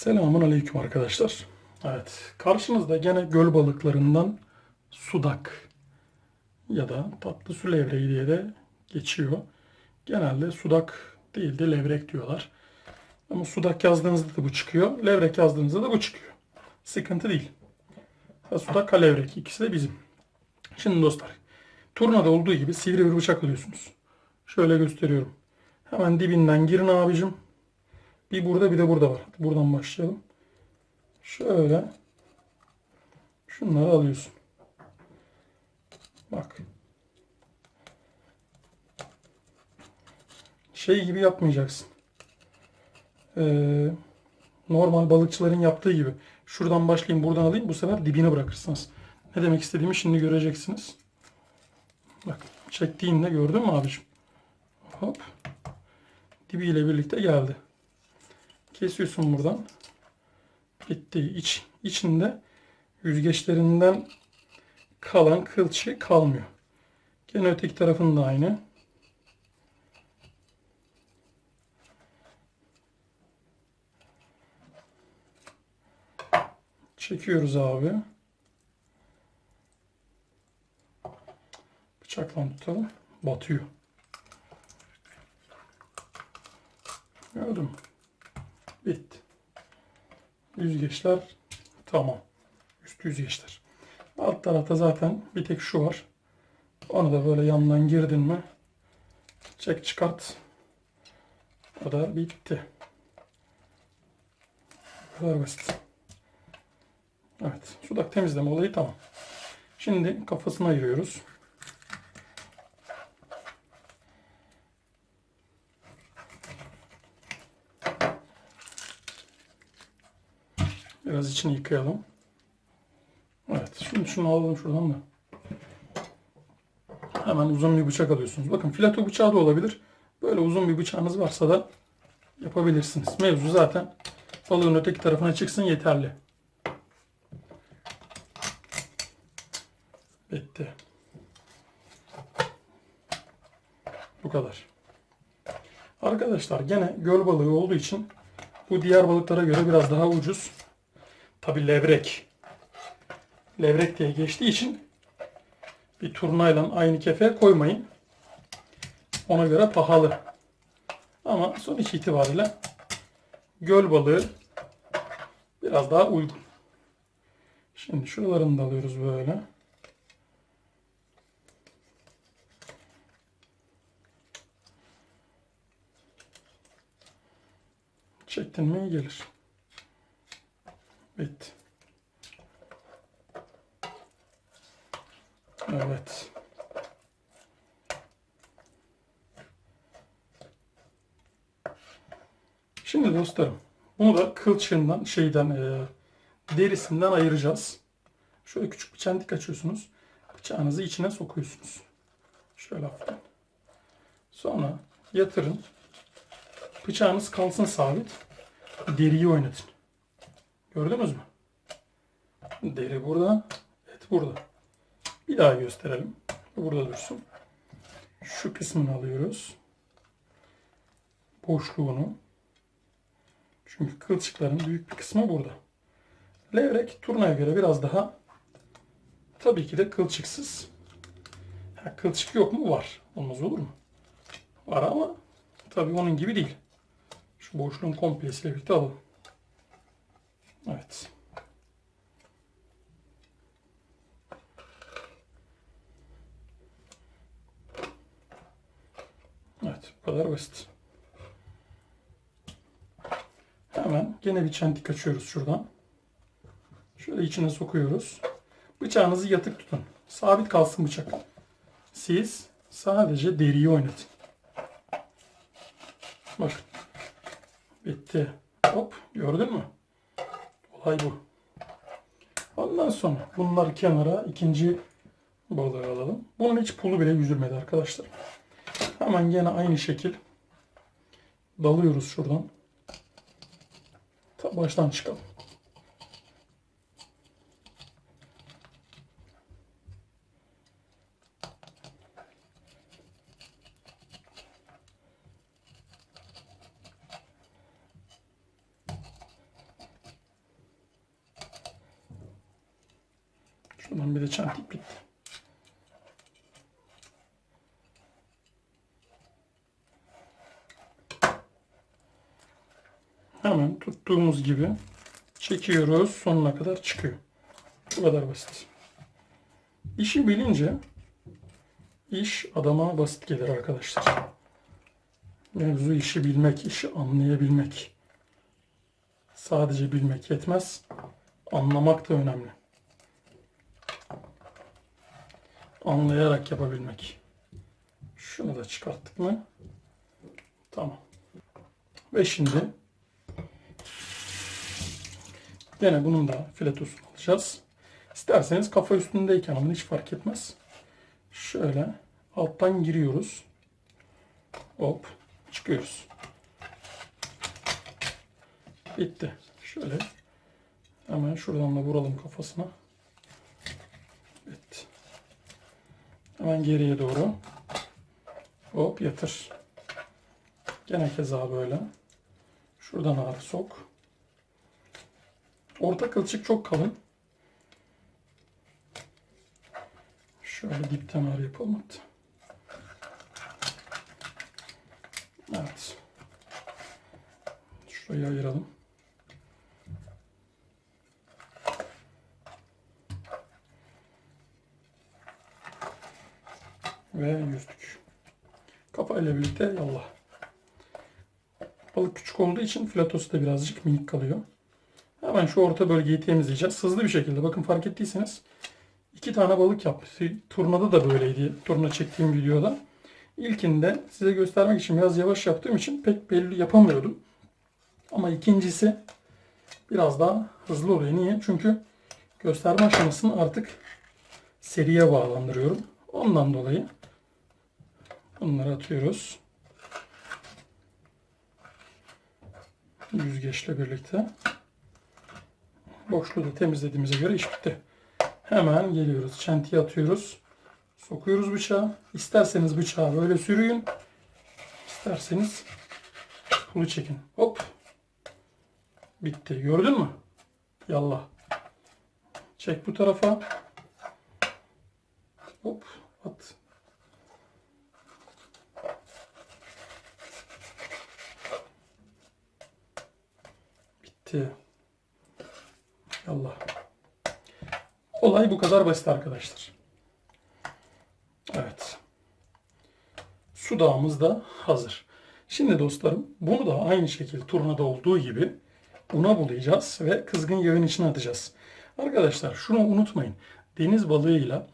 Selamun aleyküm arkadaşlar. Evet, karşınızda gene göl balıklarından sudak ya da tatlı su levreği diye de geçiyor. Genelde sudak değil de levrek diyorlar. Ama sudak yazdığınızda da bu çıkıyor, levrek yazdığınızda da bu çıkıyor. Sıkıntı değil. Ha sudak ha levrek, ikisi de bizim. Şimdi dostlar, turnada olduğu gibi sivri bir bıçak alıyorsunuz. Şöyle gösteriyorum. Hemen dibinden girin abicim. Bir burada bir de burada var. Buradan başlayalım. Şöyle şunları alıyorsun. Bak. Şey gibi yapmayacaksın. Ee, Normal balıkçıların yaptığı gibi. Şuradan başlayayım, buradan alayım. Bu sefer dibini bırakırsınız. Ne demek istediğimi şimdi göreceksiniz. Bak. Çektiğinde gördün mü abiciğim? Hop. Dibiyle birlikte geldi. Kesiyorsun buradan. Bitti. İçinde yüzgeçlerinden kalan kılçığı kalmıyor. Gene öteki tarafın da aynı. Çekiyoruz abi. Bıçakla tutalım. Batıyor. Gördün mü? Bitti. Yüzgeçler tamam. Üst yüzgeçler. Alt tarafta zaten bir tek şu var. Onu da böyle yandan girdin mi çek çıkart. O da bitti. Bu kadar basit. Evet. Sudak temizleme olayı tamam. Şimdi kafasını ayırıyoruz. Biraz içini yıkayalım. Evet. Şimdi şunu alalım şuradan da. Hemen uzun bir bıçak alıyorsunuz. Bakın fileto bıçağı da olabilir. Böyle uzun bir bıçağınız varsa da yapabilirsiniz. Mevzu zaten balığın öteki tarafına çıksın yeterli. Bitti. Bu kadar. Arkadaşlar gene göl balığı olduğu için bu diğer balıklara göre biraz daha ucuz. Tabi levrek. Levrek diye geçtiği için bir turnayla aynı kefeye koymayın. Ona göre pahalı. Ama sonuç itibariyle göl balığı biraz daha uygun. Şimdi şuralarını da alıyoruz böyle. Çektin mi iyi gelir. Bitti. Evet. Şimdi dostlarım bunu da kılçığından derisinden ayıracağız. Şöyle küçük bir çentik açıyorsunuz. Bıçağınızı içine sokuyorsunuz. Şöyle hafiften. Sonra yatırın. Bıçağınız kalsın sabit. Deriyi oynatın. Gördünüz mü? Deri burada. Et burada. Bir daha gösterelim. Burada dursun. Şu kısmını alıyoruz. Boşluğunu. Çünkü kılçıkların büyük bir kısmı burada. Levrek turnaya göre biraz daha tabii ki de kılçıksız. Ha, kılçık yok mu? Var. Olmaz olur mu? Var ama tabii onun gibi değil. Şu boşluğun komplesiyle birlikte alalım. Evet. Evet. Bu kadar basit. Hemen gene bir çentik açıyoruz şuradan. Şöyle içine sokuyoruz. Bıçağınızı yatık tutun. Sabit kalsın bıçak. Siz sadece deriyi oynatın. Bakın. Bitti. Hop. Gördün mü? Olay bu. Ondan sonra bunları kenara ikinci balığı alalım. Bunun hiç pulu bile yüzülmedi arkadaşlar. Hemen gene aynı şekil dalıyoruz şuradan. Ta baştan çıkalım. Şuradan bir de çentik bitti. Hemen tuttuğumuz gibi çekiyoruz. Sonuna kadar çıkıyor. Bu kadar basit. İşi bilince iş adama basit gelir arkadaşlar. Mevzu işi bilmek, işi anlayabilmek. Sadece bilmek yetmez. Anlamak da önemli. Anlayarak yapabilmek. Şunu da çıkarttık mı? Tamam. Ve şimdi gene bunun da filetosunu alacağız. İsterseniz kafa üstündeyken ama hiç fark etmez. Şöyle alttan giriyoruz. Hop çıkıyoruz. Bitti. Şöyle hemen şuradan da vuralım kafasına. Bitti. Hemen geriye doğru. Hop yatır. Gene keza böyle. Şuradan ağrı sok. Orta kılçık çok kalın. Şöyle dipten ağrı yapalım hatta. Evet. Şurayı ayıralım. Ve yüzdük. Kafayla birlikte yallah. Balık küçük olduğu için filatosu da birazcık minik kalıyor. Hemen şu orta bölgeyi temizleyeceğiz. Hızlı bir şekilde. Bakın fark ettiyseniz 2 tane balık yaptım. Turnada da böyleydi. Turna çektiğim videoda. İlkinde size göstermek için biraz yavaş yaptığım için pek belli yapamıyordum. Ama ikincisi biraz daha hızlı oluyor. Niye? Çünkü gösterme aşamasını artık seriye bağlandırıyorum. Ondan dolayı bunları atıyoruz. Yüzgeçle birlikte. Boşluğu da temizlediğimize göre iş bitti. Hemen geliyoruz. Çentiği atıyoruz. Sokuyoruz bıçağı. İsterseniz bıçağı böyle sürüyün. İsterseniz pulu çekin. Hop. Bitti. Gördün mü? Yallah. Çek bu tarafa. Hop. At. Bitti. Yallah. Olay bu kadar basit arkadaşlar. Evet. Sudağımız da hazır. Şimdi dostlarım bunu da aynı şekilde turnada olduğu gibi una bulayacağız ve kızgın yağın içine atacağız. Arkadaşlar şunu unutmayın. Deniz balığıyla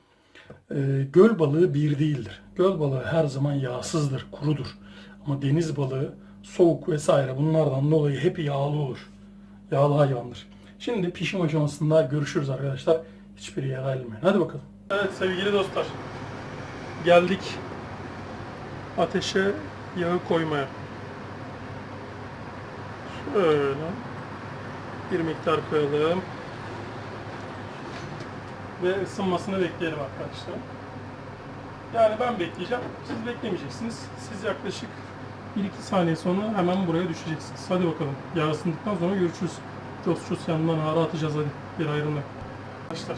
göl balığı bir değildir. Göl balığı her zaman yağsızdır, kurudur. Ama deniz balığı soğuk vesaire bunlardan dolayı hep yağlı olur. Yağlı hayvandır. Şimdi pişim aşamasında görüşürüz arkadaşlar. Hiçbir yere ayrılmayın. Hadi bakalım. Evet sevgili dostlar. Geldik ateşe yağı koymaya. Şöyle bir miktar koyalım. Ve ısınmasını bekleyelim arkadaşlar. Yani ben bekleyeceğim. Siz beklemeyeceksiniz. Siz yaklaşık 1-2 saniye sonra hemen buraya düşeceksiniz. Hadi bakalım. Yağ ısındıktan sonra görüşürüz. Cos yanından ağrı atacağız hadi. Bir ayrılma. Arkadaşlar.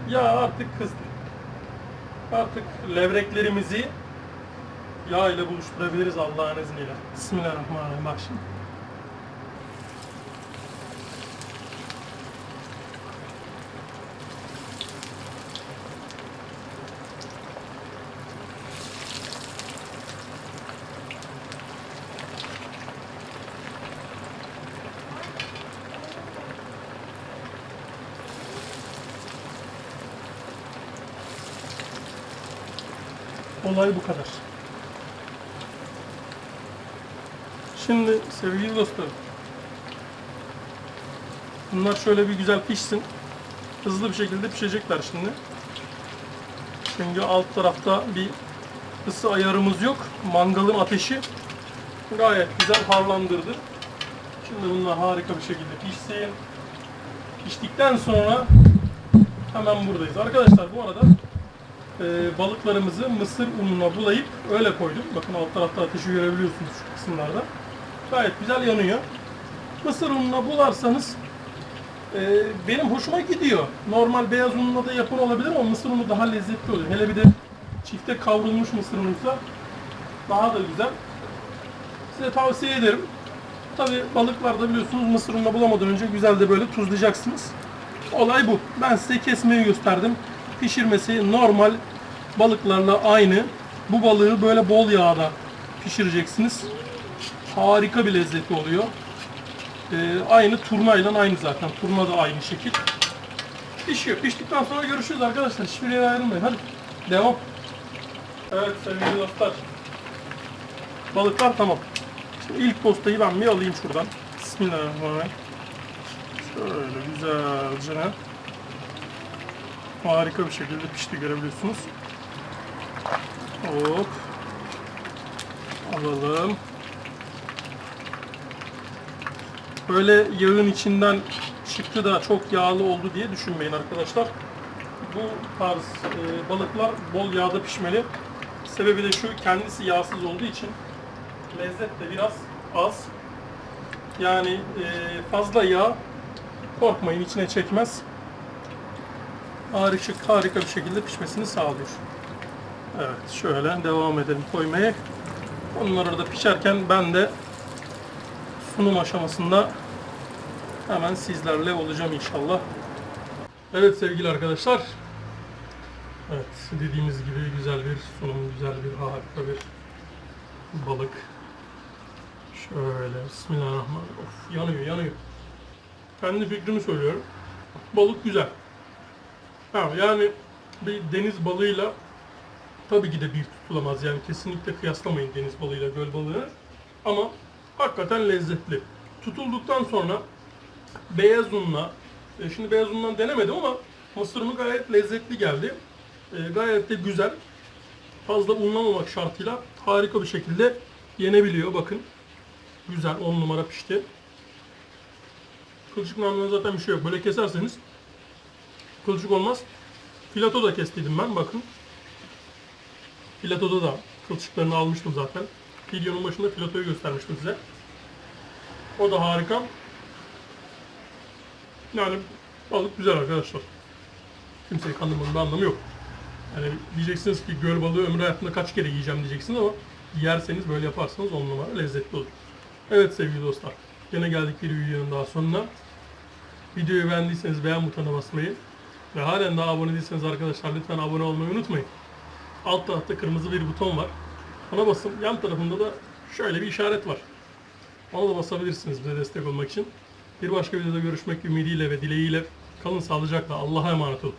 Yağ artık kızdı. Artık levreklerimizi yağ ile buluşturabiliriz Allah'ın izniyle. Bismillahirrahmanirrahim. Bak şimdi. Olay bu kadar. Şimdi sevgili dostlarım, bunlar şöyle bir güzel pişsin. Hızlı bir şekilde pişecekler şimdi. Çünkü alt tarafta bir ısı ayarımız yok. Mangalın ateşi gayet güzel harlandırdı. Şimdi bunlar harika bir şekilde pişsin. Piştikten sonra hemen buradayız. Arkadaşlar bu arada balıklarımızı mısır ununa bulayıp öyle koydum. Bakın alt tarafta ateşi görebiliyorsunuz şu kısımlarda. Gayet güzel yanıyor. Mısır ununa bularsanız Benim hoşuma gidiyor. Normal beyaz unla da yapın olabilir ama mısır unu daha lezzetli oluyor. Hele bir de çifte kavrulmuş mısır unuysa daha da güzel. Size tavsiye ederim. Tabi balıklarda biliyorsunuz mısır unla bulamadan önce güzel de böyle tuzlayacaksınız. Olay bu. Ben size kesmeyi gösterdim. Pişirmesi normal balıklarla aynı. Bu balığı böyle bol yağda pişireceksiniz. Harika bir lezzeti oluyor. Aynı turnayla aynı zaten. Turna da aynı şekil. Pişiyor. Piştikten sonra görüşürüz arkadaşlar. Hiçbir yere ayrılmayın. Hadi devam. Evet sevgili dostlar. Balıklar tamam. Şimdi ilk postayı ben bir alayım şuradan. Bismillahirrahmanirrahim. Şöyle güzelce. Harika bir şekilde pişti görebiliyorsunuz. Hop. Alalım. Böyle yağın içinden çıktı da çok yağlı oldu diye düşünmeyin arkadaşlar. Bu tarz balıklar bol yağda pişmeli. Sebebi de şu, kendisi yağsız olduğu için lezzet de biraz az. Yani fazla yağ korkmayın içine çekmez. Harika bir şekilde pişmesini sağlıyor. Evet şöyle devam edelim koymaya. Onlar orada pişerken ben de sunum aşamasında hemen sizlerle olacağım inşallah. Evet sevgili arkadaşlar. Evet dediğimiz gibi güzel bir sunum, güzel bir harika bir balık. Şöyle bismillahirrahmanirrahim. Of yanıyor. Kendi fikrimi söylüyorum. Balık güzel. Yani bir deniz balığıyla tabii ki de bir tutulamaz. Yani kesinlikle kıyaslamayın deniz balığıyla göl balığını. Ama hakikaten lezzetli. Tutulduktan sonra beyaz unla, şimdi beyaz undan denemedim ama mısır unu gayet lezzetli geldi. Gayet de güzel. Fazla unlamamak şartıyla harika bir şekilde yenebiliyor. Bakın. Güzel 10 numara pişti. Kılçık namına zaten bir şey yok. Böyle keserseniz kılçık olmaz. Fileto da kestiydim ben bakın. Filetoda da kılçıklarını almıştım zaten. Videonun başında filetoyu göstermiştim size. O da harika. Yani balık güzel arkadaşlar. Kimseyi kandırmanın bir anlamı yok. Yani diyeceksiniz ki göl balığı ömrü hayatında kaç kere yiyeceğim diyeceksiniz ama yerseniz böyle yaparsanız 10 numara lezzetli olur. Evet sevgili dostlar. Yine geldik bir videonun daha sonuna. Videoyu beğendiyseniz beğen butonuna basmayı ve halen daha abone değilseniz arkadaşlar lütfen abone olmayı unutmayın. Alt tarafta kırmızı bir buton var. Ona basın. Yan tarafında da şöyle bir işaret var. Ona da basabilirsiniz bize destek olmak için. Bir başka videoda görüşmek ümidiyle ve dileğiyle kalın sağlıcakla. Allah'a emanet olun.